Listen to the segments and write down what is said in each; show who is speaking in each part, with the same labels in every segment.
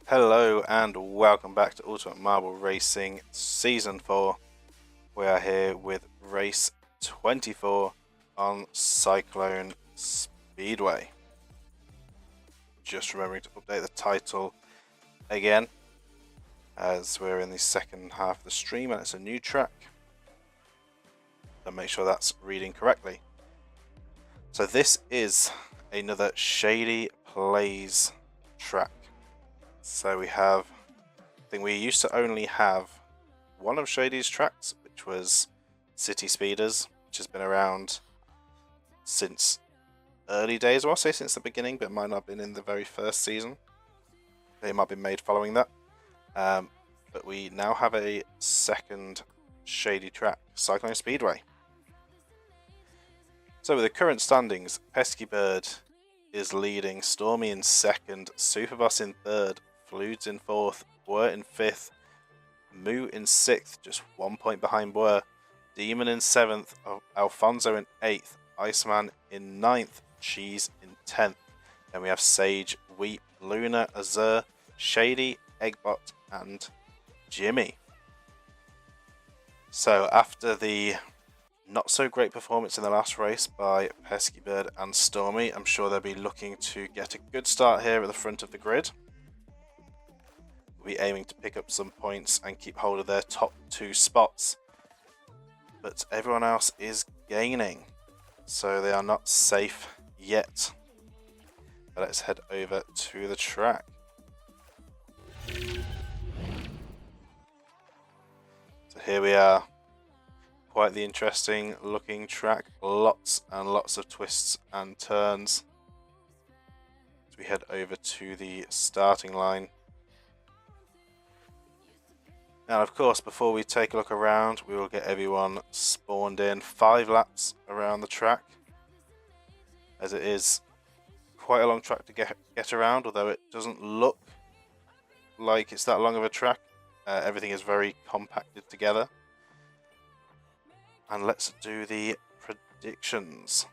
Speaker 1: Hello and welcome back to Ultimate Marble Racing Season 4. We are here with race 24 on Cyclone Speedway. Just remembering to update the title again, as we're in the second half of the stream and it's a new track. So make sure that's reading correctly. So this is another Shady Plays track. So we have, I think we used to only have one of Shady's tracks, which was City Speeders, which has been around since early days. Well, I'll say since the beginning, but it might not have been in the very first season. It might have been made following that. But we now have a second Shady track, Cyclone Speedway. So with the current standings, Pesky Bird is leading, Stormy in second, Superboss in third, Fludes in fourth, Were in fifth, Moo in sixth, just 1 point behind Were, Demon in seventh, Alfonso in eighth, Iceman in ninth, Cheese in 10th. Then we have Sage, Weep, Luna, Azur, Shady, Eggbot, and Jimmy. So after the not so great performance in the last race by Pesky Bird and Stormy, I'm sure they'll be looking to get a good start here at the front of the grid. We'll be aiming to pick up some points and keep hold of their top 2 spots. But everyone else is gaining, so they are not safe yet. But let's head over to the track. So here we are. Quite the interesting looking track. Lots and lots of twists and turns. As we head over to the starting line. Now, of course, before we take a look around, we will get everyone spawned in. 5 laps around the track, as it is quite a long track to get around, although it doesn't look like it's that long of a track. Everything is very compacted together. And let's do the predictions.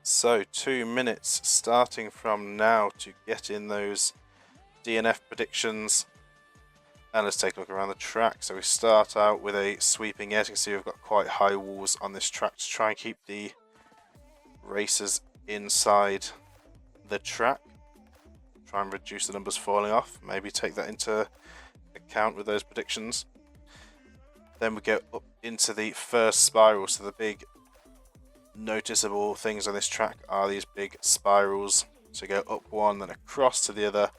Speaker 1: So 2 minutes starting from now to get in those DNF predictions. And let's take a look around the track. So we start out with a sweeping air. As you can see, we've got quite high walls on this track to try and keep the racers inside the track. Try and reduce the numbers falling off. Maybe take that into account with those predictions. Then we go up into the first spiral. So the big noticeable things on this track are these big spirals. So go up one, then across to the other,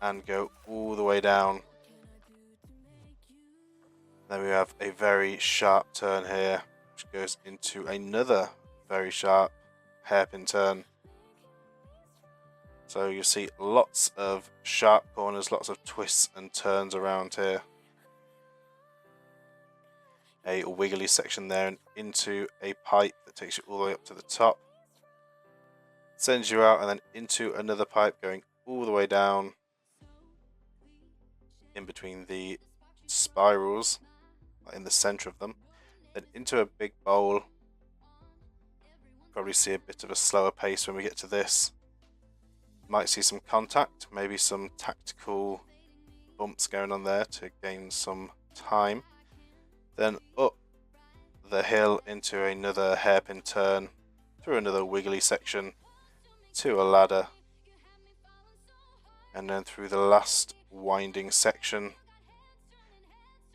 Speaker 1: and go all the way down. Then we have a very sharp turn here, which goes into another very sharp hairpin turn. So you'll see lots of sharp corners, lots of twists and turns around here. A wiggly section there and into a pipe that takes you all the way up to the top. Sends you out and then into another pipe going all the way down in between the spirals, in the center of them, then into a big bowl. Probably see a bit of a slower pace when we get to this. Might see some contact, maybe some tactical bumps going on there to gain some time. Then up the hill into another hairpin turn, through another wiggly section to a ladder, and then through the last winding section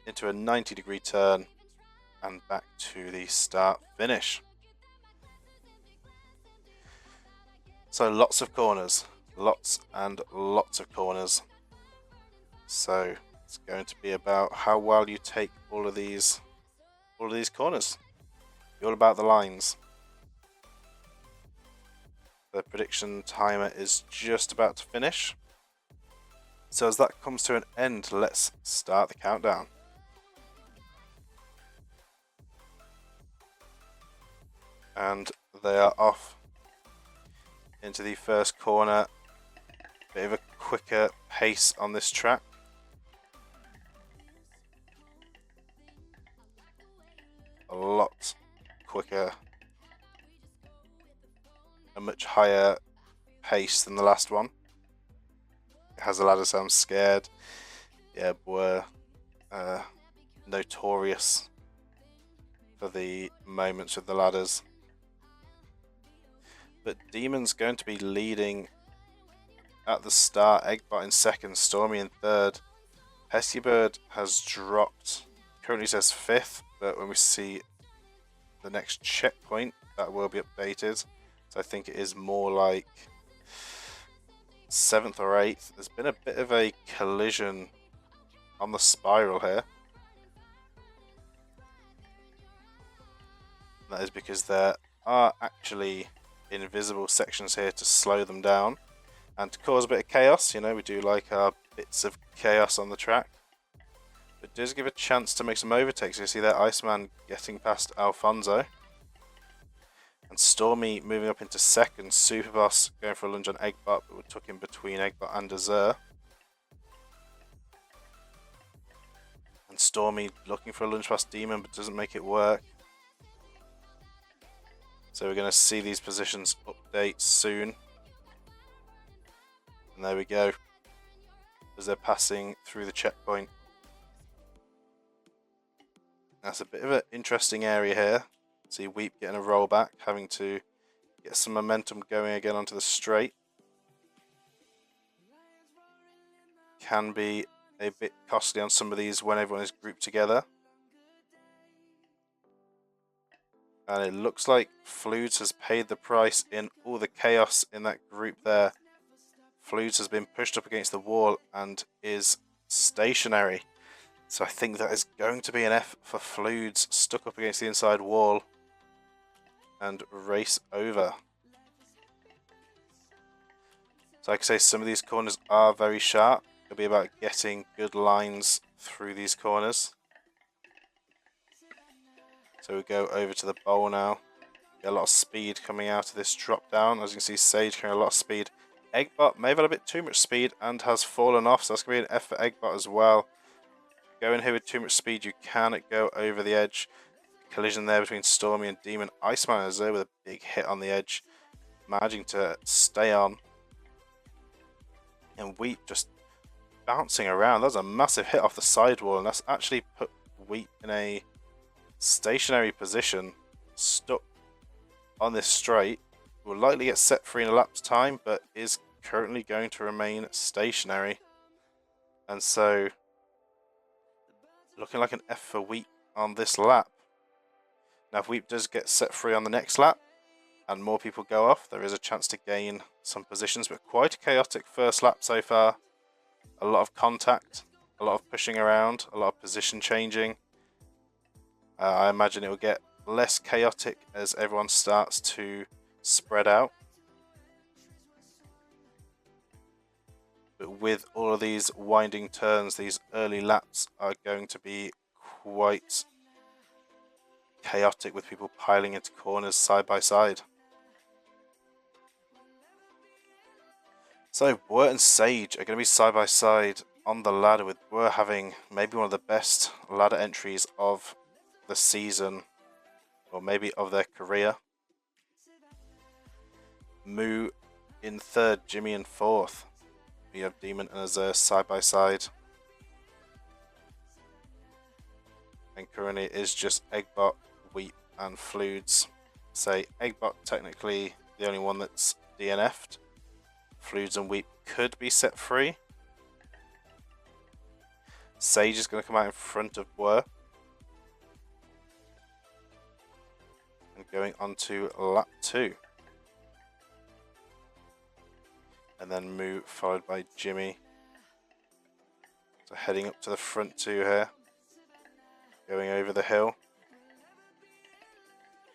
Speaker 1: into a 90-degree turn and back to the start finish. So lots of corners, lots and lots of corners. So it's going to be about how well you take all of these corners. Be all about the lines. The prediction timer is just about to finish. So as that comes to an end, let's start the countdown. And they are off into the first corner. Bit of a quicker pace on this track. A lot quicker. A much higher pace than the last one. has a ladder, so I'm scared. Yeah, we're notorious for the moments with the ladders. But Demon's going to be leading at the start. Eggbot in second, Stormy in third. Pescybird has dropped. Currently says fifth, but when we see the next checkpoint, that will be updated. So I think it is more like 7th or 8th. There's been a bit of a collision on the spiral here. That is because there are actually invisible sections here to slow them down and to cause a bit of chaos. You know, we do like our bits of chaos on the track. But it does give a chance to make some overtakes. You see that Iceman getting past Alfonso. And Stormy moving up into second. Superboss going for a lunge on Eggbot, but we took him between Eggbot and Azure. And Stormy looking for a lunge past Demon, but doesn't make it work. So we're going to see these positions update soon. And there we go, as they're passing through the checkpoint. That's a bit of an interesting area here. See Weep getting a rollback, having to get some momentum going again onto the straight. Can be a bit costly on some of these when everyone is grouped together. And it looks like Fludes has paid the price in all the chaos in that group there. Fludes has been pushed up against the wall and is stationary. So I think that is going to be an F for Fludes, stuck up against the inside wall and race over. So like I say, some of these corners are very sharp. It'll be about getting good lines through these corners. So we go over to the bowl now. Get a lot of speed coming out of this drop down. As you can see, Sage carrying a lot of speed. Eggbot may have had a bit too much speed and has fallen off, so that's going to be an F for Eggbot as well. Going here with too much speed, you can go over the edge. Collision there between Stormy and Demon. Iceman is there with a big hit on the edge, managing to stay on. And Weep just bouncing around. That was a massive hit off the sidewall, and that's actually put Weep in a stationary position, stuck on this straight. Will likely get set free in a lap's time, but is currently going to remain stationary. And so, looking like an F for Weep on this lap. Now, if Weep does get set free on the next lap, and more people go off, there is a chance to gain some positions, but quite a chaotic first lap so far. A lot of contact, a lot of pushing around, a lot of position changing. I imagine it will get less chaotic as everyone starts to spread out. But with all of these winding turns, these early laps are going to be quite chaotic with people piling into corners side by side. So Bwer and Sage are going to be side by side on the ladder, with Bwer having maybe one of the best ladder entries of the season, or maybe of their career. Moo in third, Jimmy in fourth. We have Demon and Azure side by side. And currently it is just Eggbot, Weep and Fludes. Say Eggbot technically the only one that's DNF'd. Fludes and Weep could be set free. Sage is going to come out in front of Bwer. And going on to lap 2. And then Moo followed by Jimmy. So heading up to the front 2 here. Going over the hill.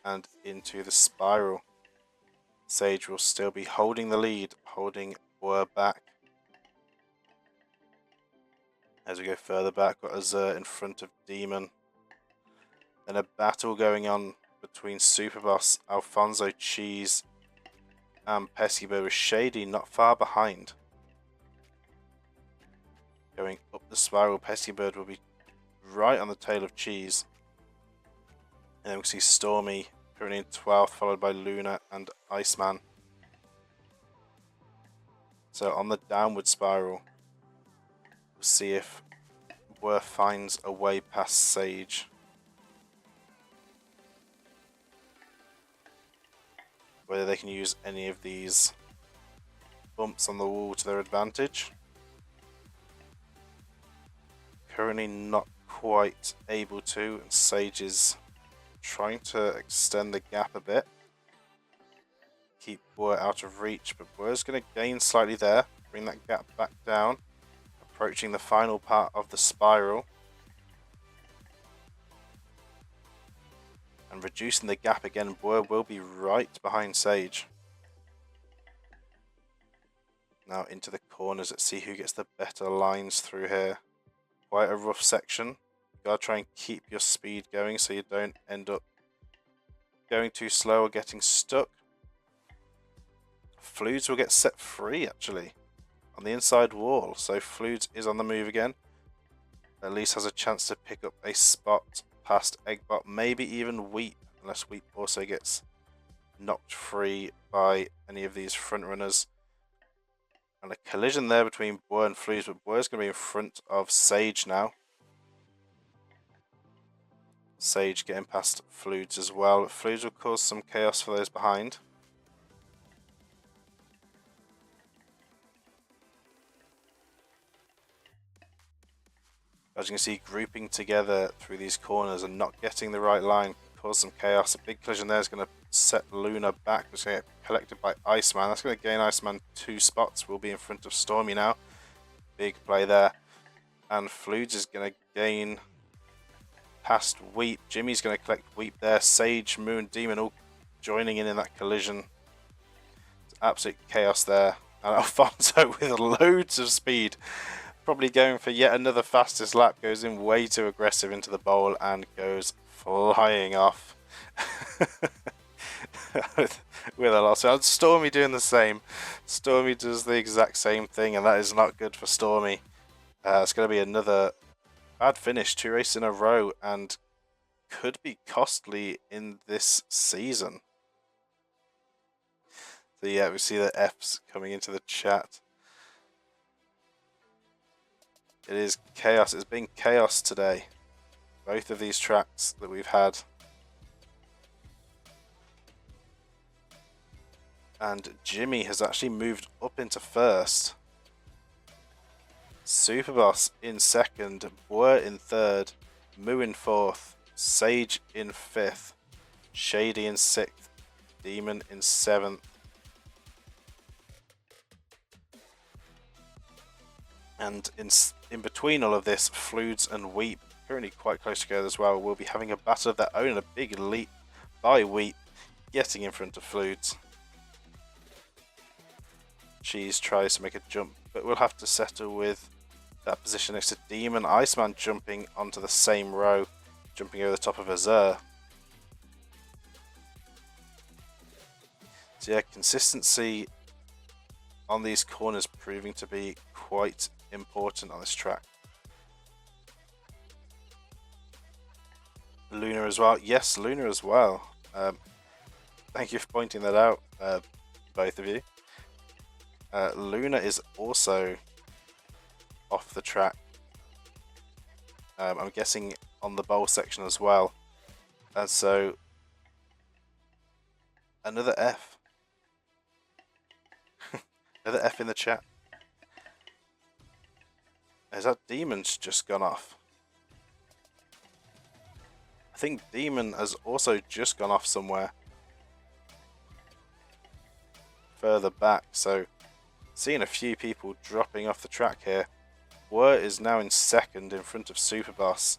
Speaker 1: And into the spiral. Sage will still be holding the lead, holding Bwer back. As we go further back, got Azure in front of Demon. Then a battle going on between Superboss, Alfonso, Cheese, and Pescybird, with Shady not far behind. Going up the spiral, Pescybird will be right on the tail of Cheese. And then we see Stormy currently in 12th, followed by Luna and Iceman. So on the downward spiral, see if Wur finds a way past Sage. Whether they can use any of these bumps on the wall to their advantage. Currently not quite able to, and Sage is trying to extend the gap a bit. Keep Wur out of reach, but Wur's going to gain slightly there, bring that gap back down, approaching the final part of the spiral. And reducing the gap again, Wur will be right behind Sage. Now into the corners, let's see who gets the better lines through here. Quite a rough section. You gotta try and keep your speed going so you don't end up going too slow or getting stuck. Fluids will get set free actually on the inside wall, so Fluids is on the move again. At least has a chance to pick up a spot past Eggbot, maybe even Weep, unless Weep also gets knocked free by any of these front runners. And a collision there between Wur and Fluids, but Wur's going to be in front of Sage now. Sage getting past Fluids as well. Fluids will cause some chaos for those behind. As you can see, grouping together through these corners and not getting the right line can cause some chaos. A big collision there is going to set Luna back. It's going to get collected by Iceman. That's going to gain Iceman 2 spots. We'll be in front of Stormy now. Big play there. And Fluids is going to gain past Weep. Jimmy's going to collect Weep there. Sage, Moon, Demon all joining in that collision. It's absolute chaos there. And Alfonso with loads of speed. Probably going for yet another fastest lap, goes in way too aggressive into the bowl and goes flying off with a loss. So Stormy doing the same. Stormy does the exact same thing, and that is not good for Stormy. It's going to be another bad finish, 2 races in a row, and could be costly in this season. So yeah, we see the F's coming into the chat. It is chaos. It's been chaos today. Both of these tracks that we've had. And Jimmy has actually moved up into first. Superboss in second. Wur in third. Moo in fourth. Sage in fifth. Shady in sixth. Demon in seventh. And in between all of this, Fluids and Weep, currently quite close together as well, will be having a battle of their own and a big leap by Weep, getting in front of Fluids. Cheese tries to make a jump, but we'll have to settle with that position next to Demon. Iceman jumping onto the same row, jumping over the top of Azure. So yeah, consistency on these corners proving to be quite important on this track. Luna as well. Yes, Luna as well. Thank you for pointing that out, both of you. Luna is also off the track. I'm guessing on the bowl section as well. And so another F. Another F in the chat. Is that Demon's just gone off? I think Demon has also just gone off somewhere further back. So seeing a few people dropping off the track here. Wur is now in second in front of Superboss.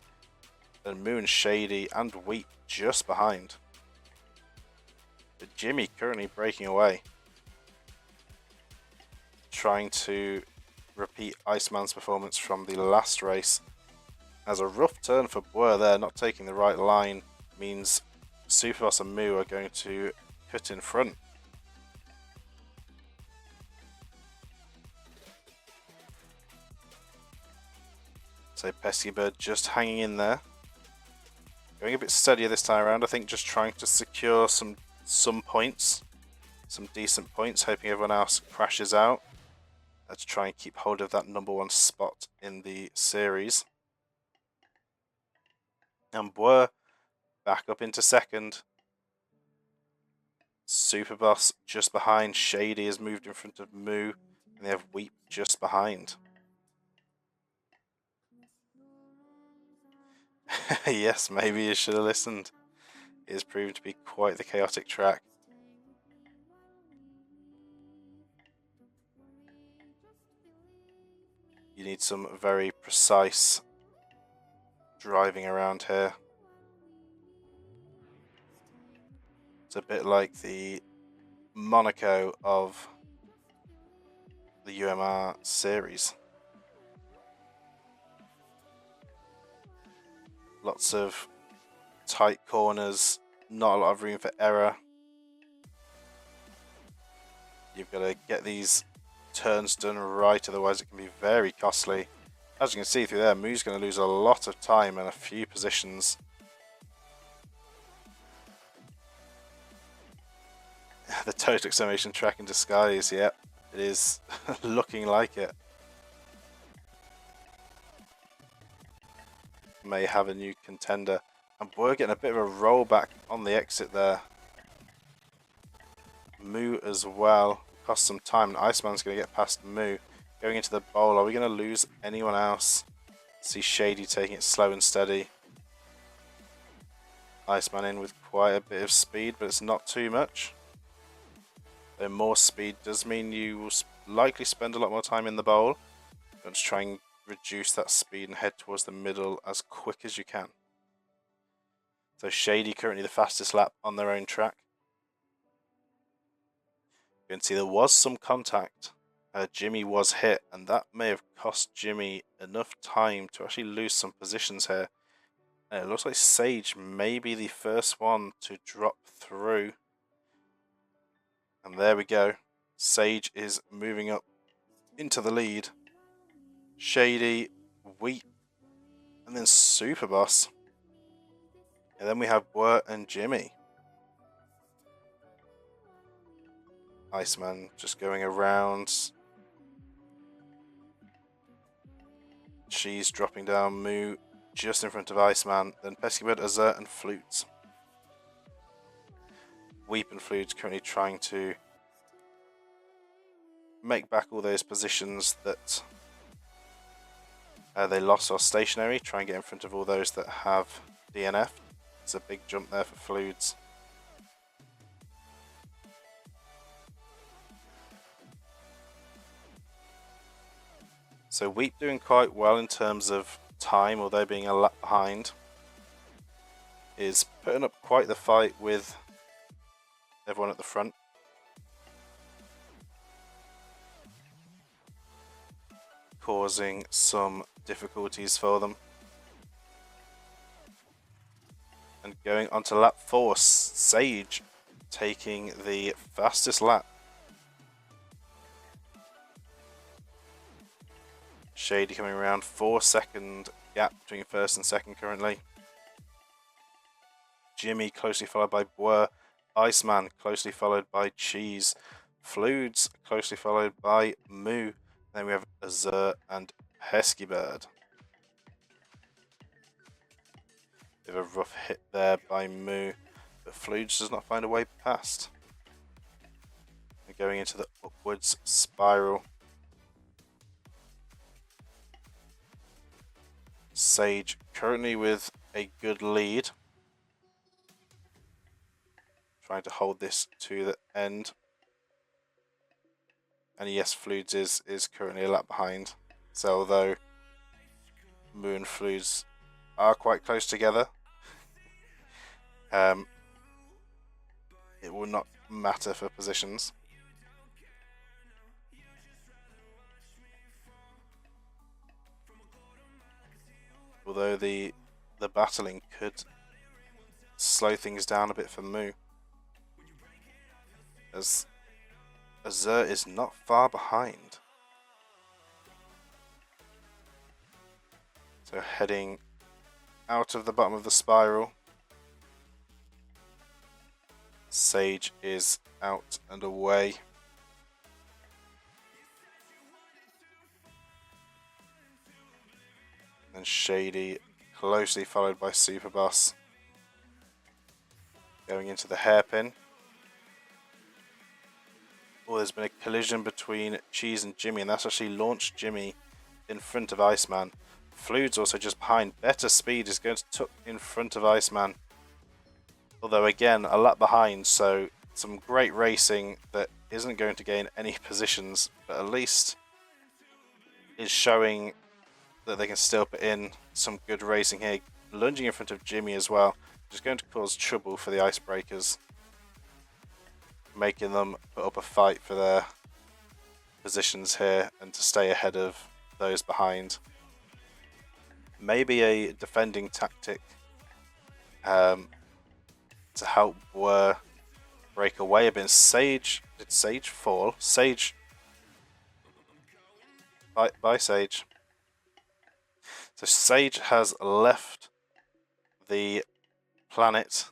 Speaker 1: And Moon, Shady and Weep just behind. But Jimmy currently breaking away. Trying to repeat Iceman's performance from the last race. As a rough turn for Wur there, not taking the right line, means Superboss and Moo are going to cut in front. So Pesky Bird just hanging in there. Going a bit steadier this time around, I think just trying to secure some points. Some decent points, hoping everyone else crashes out. to try and keep hold of that #1 spot in the series. And Boer back up into second. Superboss just behind. Shady has moved in front of Moo, and they have Weep just behind. Yes, maybe you should have listened. It has proven to be quite the chaotic track. You need some very precise driving around here. It's a bit like the Monaco of the UMR series. Lots of tight corners, not a lot of room for error. You've got to get these turns done right, otherwise it can be very costly. As you can see through there, Moo's going to lose a lot of time and a few positions. The total acceleration track in disguise, yep, it is looking like it. May have a new contender. And we're getting a bit of a rollback on the exit there. Moo as well. Cost some time. And Iceman's going to get past Moo. Going into the bowl. Are we going to lose anyone else? See Shady taking it slow and steady. Iceman in with quite a bit of speed, but it's not too much. Though more speed does mean you will likely spend a lot more time in the bowl. But just try and reduce that speed and head towards the middle as quick as you can. So Shady currently the fastest lap on their own track. You can see there was some contact. Jimmy was hit, and that may have cost Jimmy enough time to actually lose some positions here. And it looks like Sage may be the first one to drop through. And there we go. Sage is moving up into the lead. Shady, Wheat, and then Superboss. And then we have Burt and Jimmy. Iceman just going around. She's dropping down. Moo just in front of Iceman. Then Peskibird, Azure, and Flutes. Weep and Flutes currently trying to make back all those positions that they lost or stationary. Try and get in front of all those that have DNF. It's a big jump there for Flutes. So Weep doing quite well in terms of time, although being a lap behind. Is putting up quite the fight with everyone at the front. Causing some difficulties for them. And going on to lap 4, Sage taking the fastest lap. Shady coming around, 4-second gap between first and second currently. Jimmy closely followed by Boer. Iceman closely followed by Cheese. Fludes closely followed by Moo. Then we have Azure and Peskibird. Bit of a rough hit there by Moo, but Fludes does not find a way past. We're going into the upwards spiral. Sage currently with a good lead. Trying to hold this to the end. And yes, Fludes is currently a lap behind. So although Moo and Fludes are quite close together, it will not matter for positions. Although the battling could slow things down a bit for Moo, as Azure is not far behind. So heading out of the bottom of the spiral. Sage is out and away. and Shady closely followed by Superboss. Going into the hairpin. Oh, there's been a collision between Cheese and Jimmy, and that's actually launched Jimmy in front of Iceman. Flude's also just behind. Better Speed is going to tuck in front of Iceman. Although again, a lap behind, so some great racing that isn't going to gain any positions, but at least is showing that they can still put in some good racing here. Lunging in front of Jimmy as well, which is going to cause trouble for the Icebreakers, making them put up a fight for their positions here and to stay ahead of those behind. Maybe a defending tactic to help Blur break away a bit. Sage, did Sage fall? Sage, by Sage. So Sage has left the planet.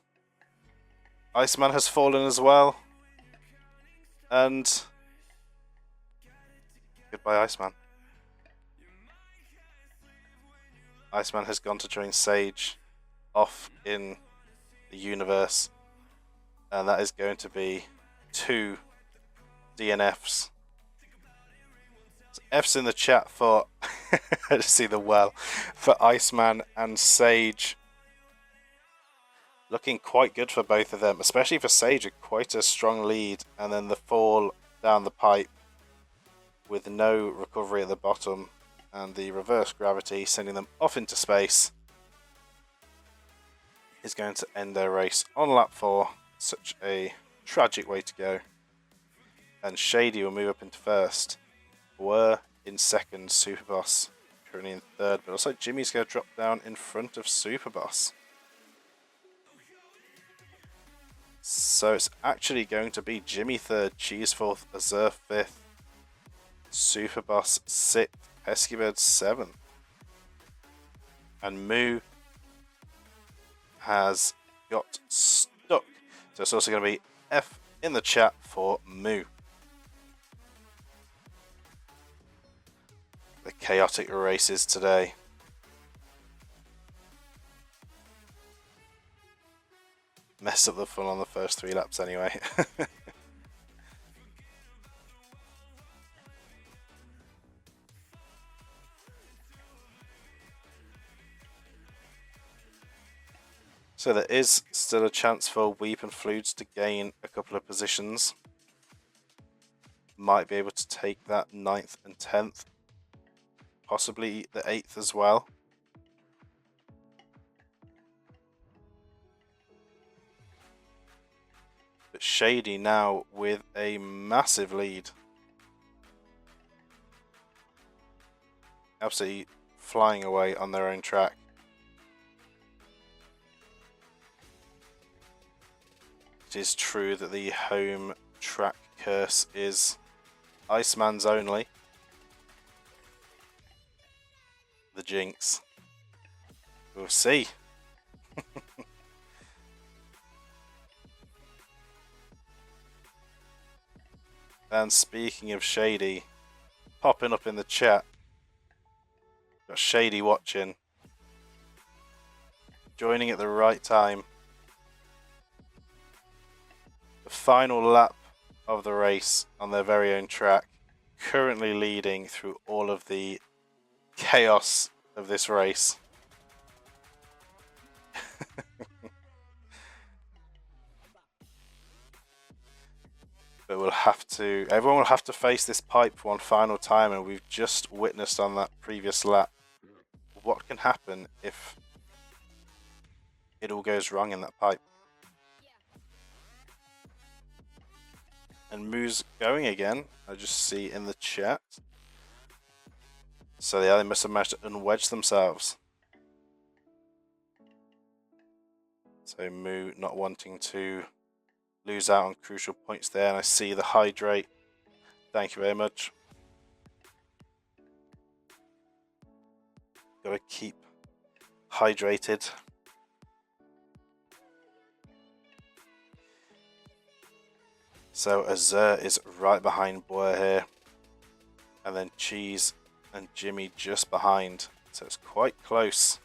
Speaker 1: Iceman has fallen as well. And goodbye, Iceman. Iceman has gone to join Sage off in the universe. And that is going to be 2 DNFs. So F's in the chat for I just see the well for Iceman and Sage. Looking quite good for both of them, especially for Sage, quite a strong lead, and then the fall down the pipe with no recovery at the bottom and the reverse gravity sending them off into space is going to end their race on lap 4. Such a tragic way to go. And Shady will move up into first. Were in second, Superboss currently in third, but also Jimmy's going to drop down in front of Superboss. So it's actually going to be Jimmy third, Cheese fourth, Azur fifth, Superboss sixth, Peskybird seventh. And Moo has got stuck. So it's also going to be F in the chat for Moo. The chaotic races today. Messed up the fun on the first 3 laps anyway. So there is still a chance for Weep and Fludes to gain a couple of positions. Might be able to take that 9th and 10th. Possibly the 8th as well. But Shady now with a massive lead. Absolutely flying away on their own track. It is true that the home track curse is Iceman's only. The jinx. We'll see. And speaking of Shady, popping up in the chat, got Shady watching, joining at the right time. The final lap of the race on their very own track, currently leading through all of the chaos of this race. But everyone will have to face this pipe one final time, and we've just witnessed on that previous lap what can happen if it all goes wrong in that pipe. And Moo's going again, I just see in the chat. So yeah, they must have managed to unwedge themselves. So Moo not wanting to lose out on crucial points there, and I see the hydrate. Thank you very much. Gotta keep hydrated. So Azur is right behind Blur here, and then Cheese and Jimmy just behind. So it's quite close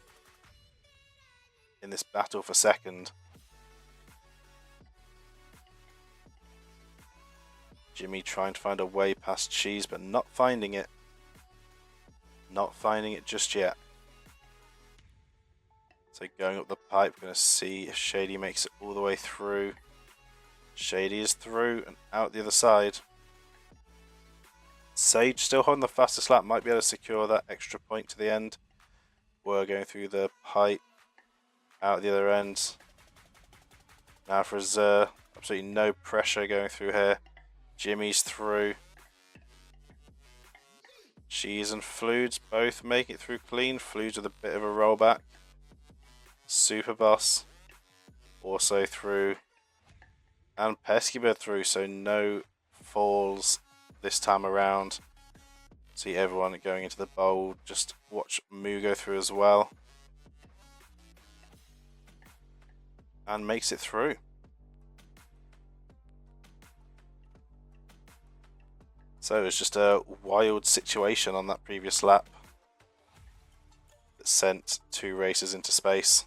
Speaker 1: in this battle for second. Jimmy trying to find a way past Cheese, but not finding it. Not finding it just yet. So going up the pipe, we're going to see if Shady makes it all the way through. Shady is through and out the other side. Sage still holding the fastest lap, might be able to secure that extra point to the end. We're going through the pipe, out the other end. Now for Zer, absolutely no pressure going through here. Jimmy's through. Cheese and Fluids both make it through clean. Fluids with a bit of a rollback. Super Boss also through. And Pescybird through, so no falls this time around. See everyone going into the bowl. Just watch Moo go through as well. And makes it through. So it was just a wild situation on that previous lap that sent 2 racers into space.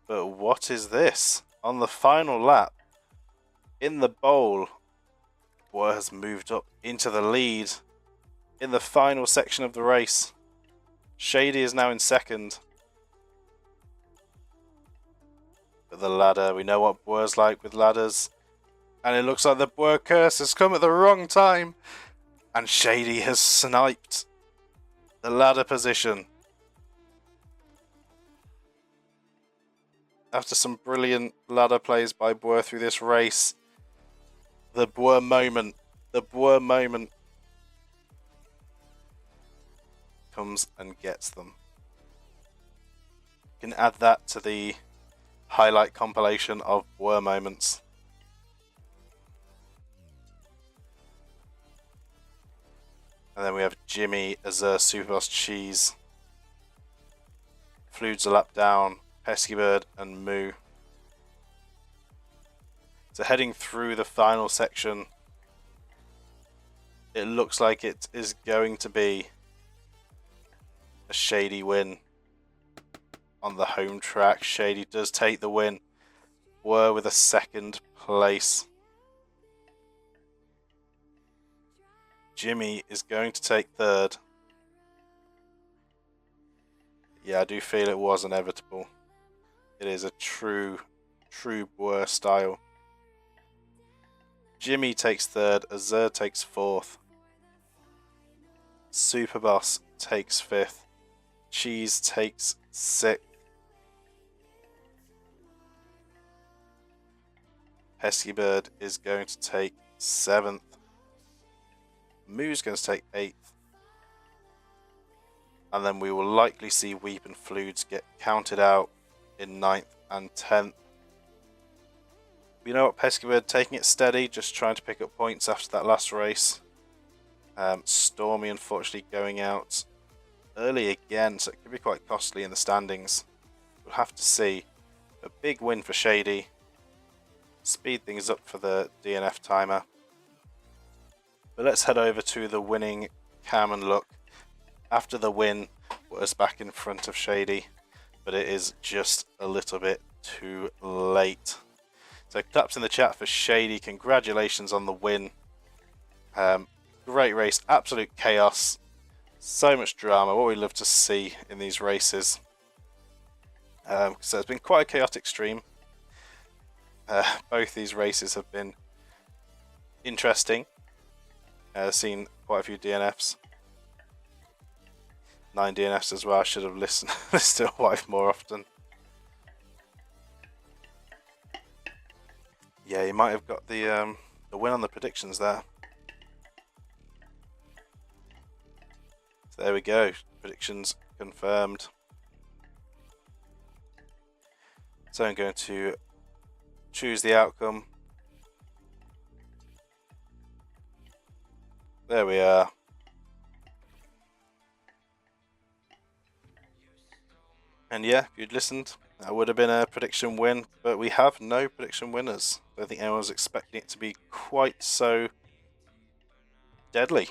Speaker 1: But what is this? On the final lap, in the bowl, Boer has moved up into the lead in the final section of the race. Shady is now in second. But the ladder, we know what Boer's like with ladders. And it looks like the Boer curse has come at the wrong time. And Shady has sniped the ladder position. After some brilliant ladder plays by Boer through this race, the Boer moment comes and gets them. You can add that to the highlight compilation of Boer moments. And then we have Jimmy, Azur, Superboss, Cheese, Fluids a lap down, Pescybird and Moo. So heading through the final section, it looks like it is going to be a Shady win on the home track. Shady does take the win. Were with a second place. Jimmy is going to take third. Yeah, I do feel it was inevitable. It is a true Boer style. Jimmy takes third, Azur takes fourth. Superboss takes fifth. Cheese takes sixth. Pescybird is going to take seventh. Moo's going to take 8th. And then we will likely see Weep and Fluids get counted out in 9th and 10th. You know what, Pescybird taking it steady, just trying to pick up points after that last race. Stormy unfortunately going out early again, so it could be quite costly in the standings. We'll have to see. A big win for Shady. Speed things up for the DNF timer. But let's head over to the winning cam and look. After the win, was back in front of Shady, but it is just a little bit too late. So claps in the chat for Shady. Congratulations on the win. Great race, absolute chaos. So much drama, what we love to see in these races. So it's been quite a chaotic stream. Both these races have been interesting. Seen quite a few DNFs. 9 DNFs as well. I should have listened to wife more often. Yeah, you might have got the win on the predictions there. So there we go. Predictions confirmed. So I'm going to choose the outcome. There we are. And yeah, if you'd listened, that would have been a prediction win, but we have no prediction winners. I don't think anyone was expecting it to be quite so deadly.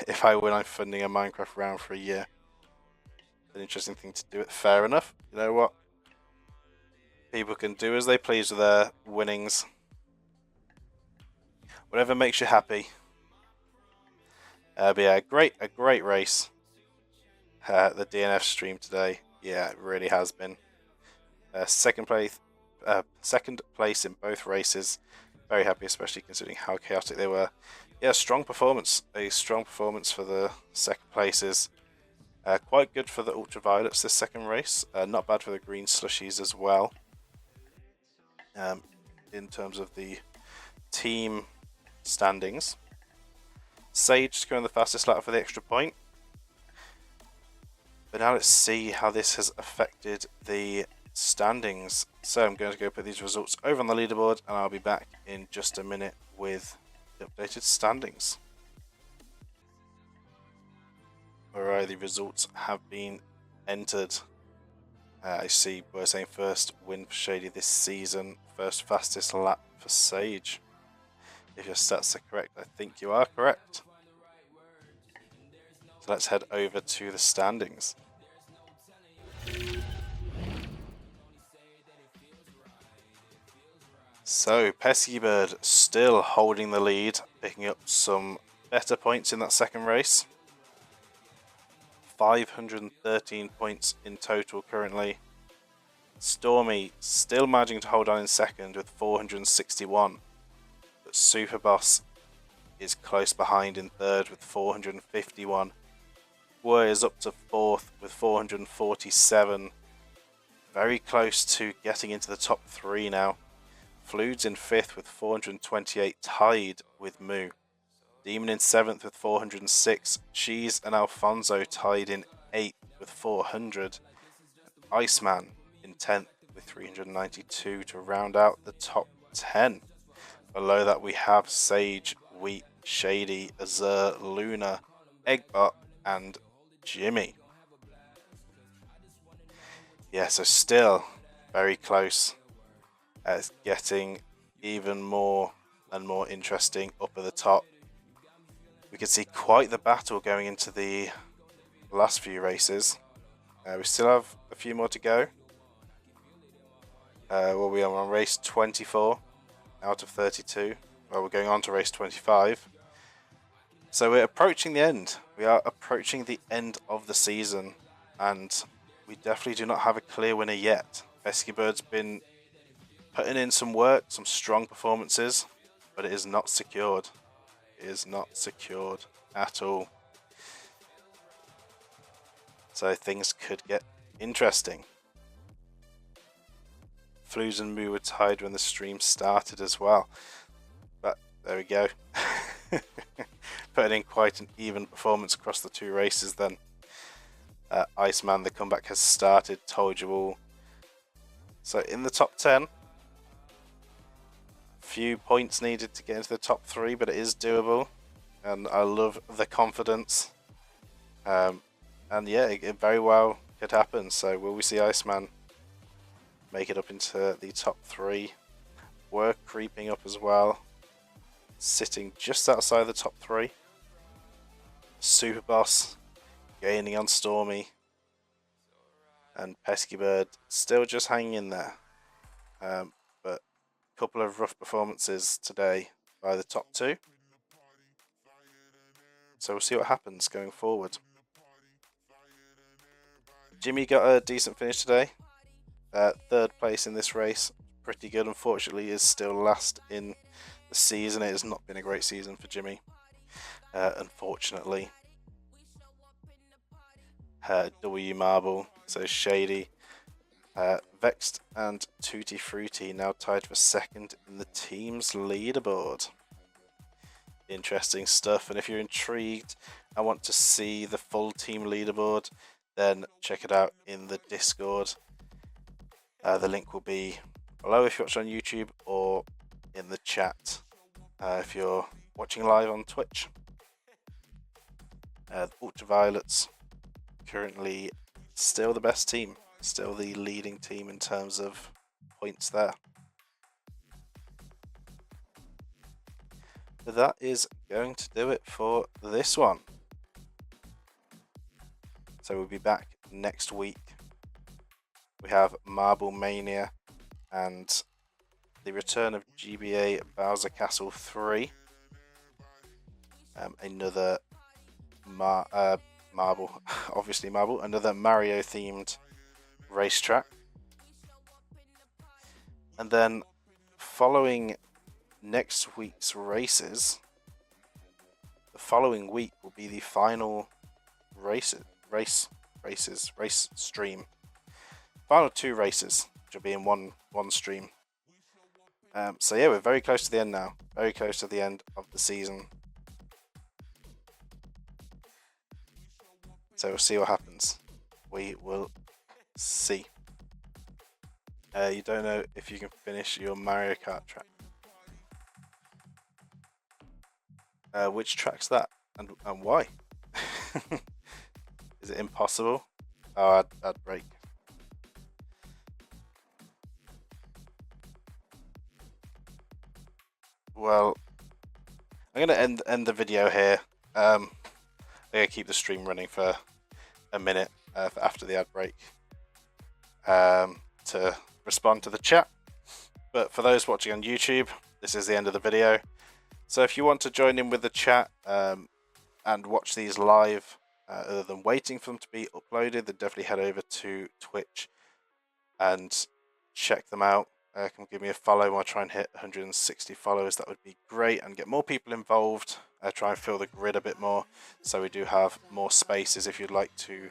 Speaker 1: If I win, I'm funding a Minecraft round for a year. An interesting thing to do. It fair enough. You know what? People can do as they please with their winnings. Whatever makes you happy. But yeah, a great race. The DNF stream today. Yeah, it really has been. Second place in both races. Very happy, especially considering how chaotic they were. Yeah, strong performance. A strong performance for the second places. Quite good for the ultraviolets this second race. Not bad for the green slushies as well. In terms of the team standings, Sage securing the fastest lap for the extra point. But now let's see how this has affected the standings. So I'm going to go put these results over on the leaderboard, and I'll be back in just a minute with the updated standings. Alright, the results have been entered. I see we're saying first win for Shady this season, first fastest lap for Sage. If your stats are correct, I think you are correct. So let's head over to the standings. So Pesky Bird still holding the lead, picking up some better points in that second race. 513 points in total currently. Stormy still managing to hold on in second with 461, but Superboss is close behind in third with 451. War is up to fourth with 447, very close to getting into the top 3 now. Flood's in 5th with 428, tied with Moo. Demon in 7th with 406. Cheese and Alfonso tied in 8th with 400. Iceman in 10th with 392 to round out the top 10. Below that we have Sage, Wheat, Shady, Azur, Luna, Eggbot and Jimmy. Yeah, so still very close. It's getting even more and more interesting up at the top. We can see quite the battle going into the last few races. We still have a few more to go. Well, we are on race 24 out of 32. Well, we're going on to race 25. So we're approaching the end. We are approaching the end of the season, and we definitely do not have a clear winner yet. Pesky Bird's been putting in some work, some strong performances, but it is not secured. It is not secured at all. So things could get interesting. Flus and Moo were tied when the stream started as well. But there we go. Putting in quite an even performance across the 2 races then. Iceman, the comeback has started, told you all. So in the top 10. Few points needed to get into the top 3, but it is doable. And I love the confidence. And yeah, it very well could happen. So will we see Iceman make it up into the top 3? We're creeping up as well, sitting just outside the top 3. Superboss gaining on Stormy, and Pesky Bird still just hanging in there. But a couple of rough performances today by the top 2. So we'll see what happens going forward. Jimmy got a decent finish today. 3rd place in this race. Pretty good. Unfortunately, is still last in the season. It has not been a great season for Jimmy. Unfortunately. W Marble, so Shady, Vexed and Tutti Frutti now tied for 2nd in the team's leaderboard. Interesting stuff, and if you're intrigued and want to see the full team leaderboard, then check it out in the Discord. The link will be below if you're watching on YouTube, or in the chat if you're watching live on Twitch. The Ultraviolets currently still the best team, still the leading team in terms of points there. that is going to do it for this one. So we'll be back next week. We have Marble Mania and the return of GBA Bowser Castle 3. Another marble, obviously marble, another Mario themed racetrack. And then following next week's races, the following week will be the final race stream. Final 2 races, which will be in one stream. So yeah, we're very close to the end now. Very close to the end of the season. So we'll see what happens. We will see. You don't know if you can finish your Mario Kart track. Which track's that, and why? Is it impossible? Oh, I'd break. Well, I'm gonna end the video here. I'm gonna keep the stream running for a minute after the ad break to respond to the chat. But for those watching on YouTube, this is the end of the video. So if you want to join in with the chat and watch these live, other than waiting for them to be uploaded, then definitely head over to Twitch and check them out. Can give me a follow. I'll try and hit 160 followers. That would be great, and get more people involved. Try and fill the grid a bit more, so we do have more spaces if you'd like to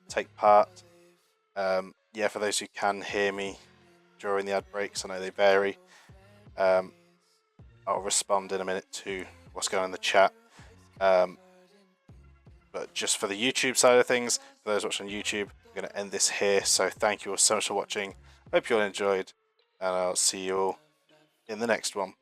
Speaker 1: take part. Yeah, for those who can hear me during the ad breaks, I know they vary. I'll respond in a minute to what's going on in the chat. But just for the YouTube side of things, for those watching on YouTube, I'm going to end this here. So thank you all so much for watching. Hope you all enjoyed, and I'll see you all in the next one.